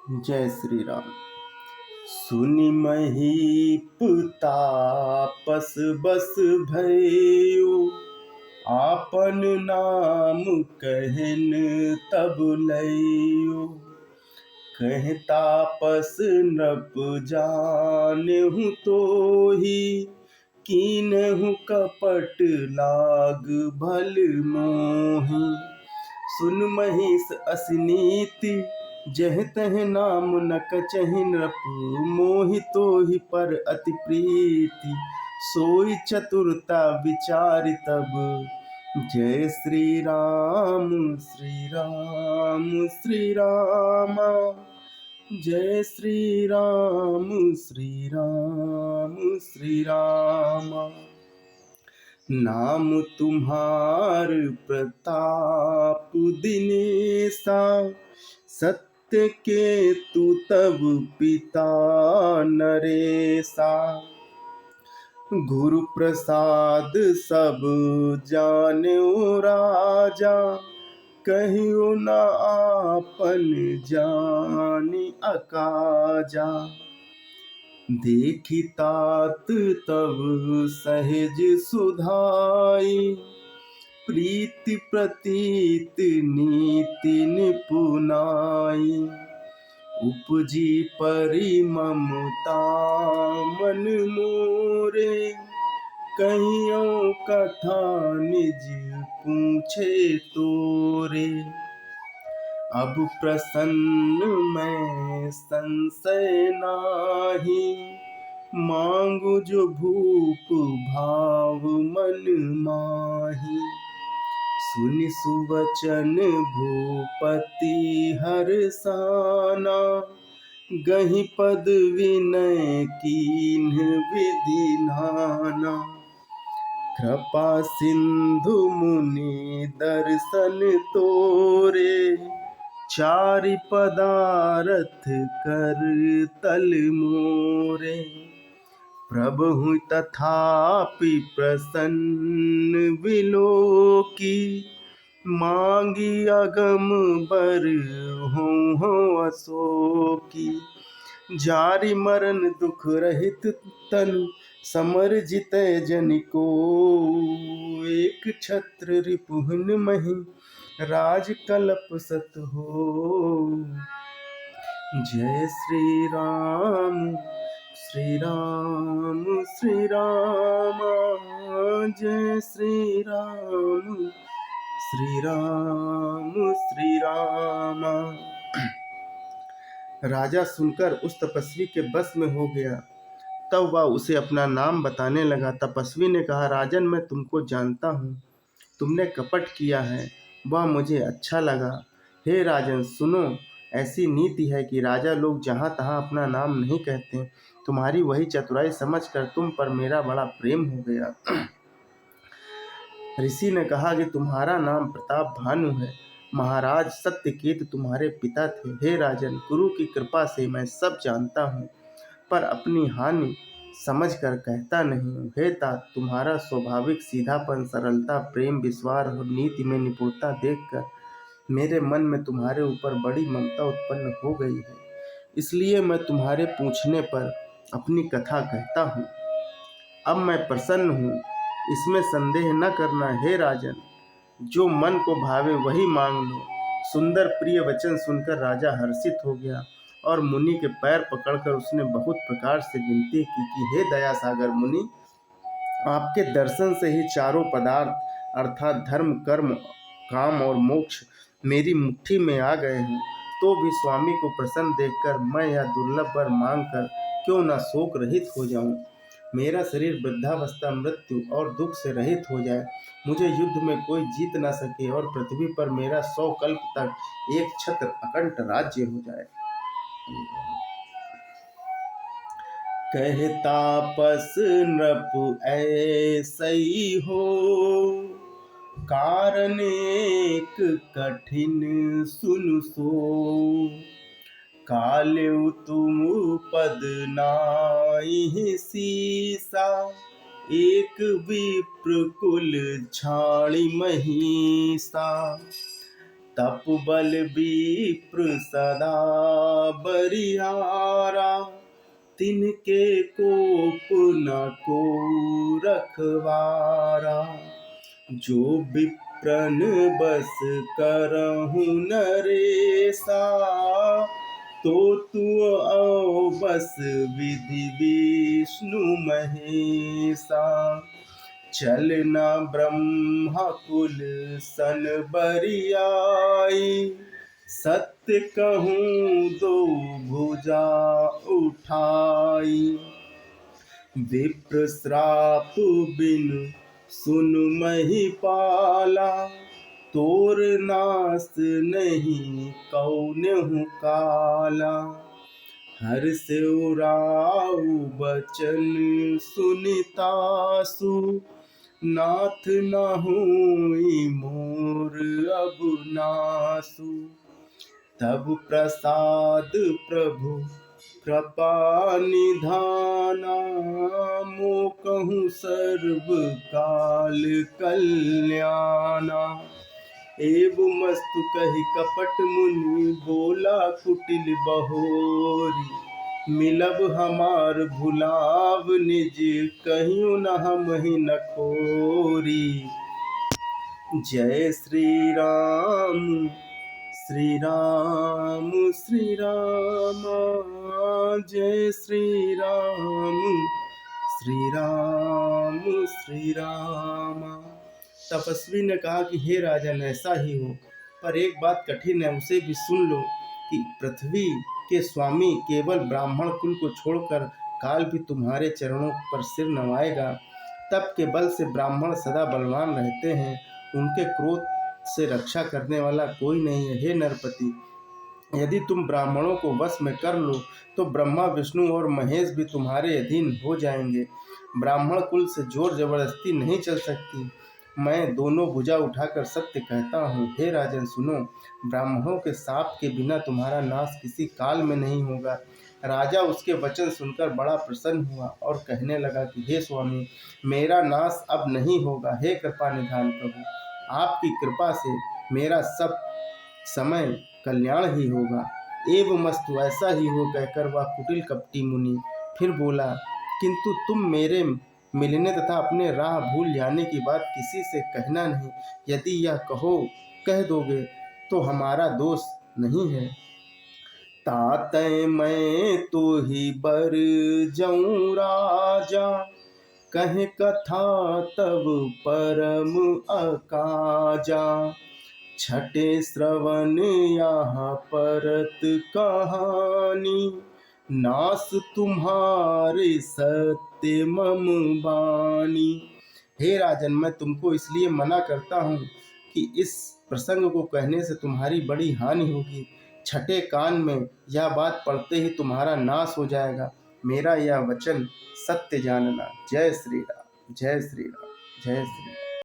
जय श्री राम। सुनि महीप तापस बस भयो, आपन नाम कहन तब लयो। कह तापस नृप जानहु तोहि, कीनहु कपट लाग भल मोहि। सुन महिष असिनीति, जह तह नाम न कचहि नृप मोहि। तोहि पर अति प्रीति, सोई चतुरता विचारि तब। जय श्री राम श्री राम श्री राम, जय श्री राम श्री राम श्री राम। नाम तुम्हार प्रताप दिनेसा, सत्य के तु तब पिता नरेसा। गुरु प्रसाद सब जान्यो राजा, कहियो न आपन जानि अकाजा। देखि तात तब सहज सुधाई, प्रीति प्रतीत नीति निपुनाई। उपजी परि ममता मन मोरे, कहियो कथा निज पूछे तोरे। अब प्रसन्न मैं संशय नाही, मांगु जो भूप भाव मन माही। सुनि सुवचन भूपति हर्षाना, गहि पद विनय कीन्ह विधि नाना। कृपा सिंधु मुनि दर्शन तोरे, चारि पदारथ कर तल मोरे। प्रभु तथापि प्रसन्न विलोकी, मांगी अगम बर हो अशोकी। जारि मरण दुख रहित तनु, समर जितै जनिको। एक छत्र रिपुहन महि, राज कलप सत हो। जय श्री राम श्री राम श्री राम, जय श्री राम श्री राम श्री राम। राजा सुनकर उस तपस्वी के बस में हो गया। तब वह उसे अपना नाम बताने लगा। तपस्वी ने कहा, राजन, मैं तुमको जानता हूँ। तुमने कपट किया है, वह मुझे अच्छा लगा। हे राजन, सुनो, ऐसी नीति है कि राजा लोग जहाँ तहाँ अपना नाम नहीं कहते। तुम्हारी वही चतुराई समझकर तुम पर मेरा बड़ा प्रेम हो गया। ऋषि ने कहा कि तुम्हारा नाम प्रताप भानु है। महाराज सत्यकेत तुम्हारे पिता थे। हे राजन, गुरु की कृपा से मैं सब जानता हूँ, पर अपनी हानि समझकर कहता नहीं हूँ। हे तात, तुम्हारा स्वाभाविक सीधापन, सरलता, प्रेम, विश्वास और नीति में निपुणता देखकर मेरे मन में तुम्हारे ऊपर बड़ी ममता उत्पन्न हो गई है। इसलिए मैं तुम्हारे पूछने पर अपनी कथा कहता हूँ। अब मैं प्रसन्न हूँ, इसमें संदेह न करना। हे राजन, जो मन को भावे वही मांग लो। सुंदर प्रिय वचन सुनकर राजा हर्षित हो गया और मुनि के पैर पकड़कर उसने बहुत प्रकार से विनती की कि हे दया सागर मुनि, आपके दर्शन से ही चारों पदार्थ अर्थात धर्म, कर्म, काम और मोक्ष मेरी मुट्ठी में आ गए हैं। तो भी स्वामी को प्रसन्न देखकर मैं यह दुर्लभ वर मांगकर क्यों न शोक रहित हो जाऊं। मेरा शरीर वृद्धावस्था, मृत्यु और दुख से रहित हो जाए। मुझे युद्ध में कोई जीत न सके और पृथ्वी पर मेरा 100 कल्प तक एक छत्र अकंठ राज्य हो जाए। कह तापस नृप ऐसई हो, कारण एक कठिन सुन सो। काल्यु तुम पद नाहि सीसा, एक विप्र कुल छाणि महिषा। तप बल विप्र सदा बरिहारा, तिनके कोप न को रखवारा। जो विप्रन बस करहु नरेसा, तो तू आओ बस विधि विष्णु महेशा। चलना ब्रह्मा कुल सन बरियाई, सत्य कहूँ दो भुजा उठाई। विप्र श्राप बिनु सुन महिपाला, तोर नास नहीं कौनहु काला। हर सिउराऊ बचन सुनितासु, नाथ न हुई मोर अब नासु। तब प्रसाद प्रभु कृपा निधाना, मोकहु सर्व काल कल्याणा। एवमस्तु कहि कपट मुनि, बोला कुटिल बहोरी। मिलब हमार भुलाव निज, कहियो न हमहि न खोरी। जय श्री राम श्री राम श्री राम, जय श्री राम श्री राम श्री राम। तपस्वी ने कहा कि हे राजन, ऐसा ही हो, पर एक बात कठिन है, उसे भी सुन लो कि पृथ्वी के स्वामी केवल ब्राह्मण कुल को छोड़कर काल भी तुम्हारे चरणों पर सिर नवाएगा। तप के बल से ब्राह्मण सदा बलवान रहते हैं, उनके क्रोध से रक्षा करने वाला कोई नहीं है। हे नरपति, यदि तुम ब्राह्मणों को वश में कर लो तो ब्रह्मा विष्णु और महेश भी तुम्हारे अधीन हो जाएंगे। ब्राह्मण कुल से जोर जबरदस्ती नहीं चल सकती। मैं दोनों भुजा उठाकर सत्य कहता हूँ। हे राजन सुनो, ब्राह्मणों के शाप के बिना तुम्हारा नाश किसी काल में नहीं होगा। राजा उसके वचन सुनकर बड़ा प्रसन्न हुआ और कहने लगा कि हे स्वामी, मेरा नाश अब नहीं होगा। हे कृपा निधान प्रभु, आपकी कृपा से मेरा सब समय कल्याण ही होगा। एवमस्तु ऐसा ही हो कहकर वह कुटिल कपटी मुनि फिर बोला, किंतु तुम मेरे मिलने तथा अपने राह भूल जाने की बात किसी से कहना नहीं। यदि यह कह दोगे तो हमारा दोष नहीं है। तातै मैं तो ही बर जाऊं राजा, कहे कथा तब परम अकाजा। छठे श्रवण यहाँ परत कहानी, नास तुम्हारे सत्य मम बानी। हे राजन, मैं तुमको इसलिए मना करता हूँ कि इस प्रसंग को कहने से तुम्हारी बड़ी हानि होगी। छठे कान में यह बात पढ़ते ही तुम्हारा नाश हो जाएगा। मेरा यह वचन सत्य जानना। जय श्री राम, जय श्री राम, जय श्री राम।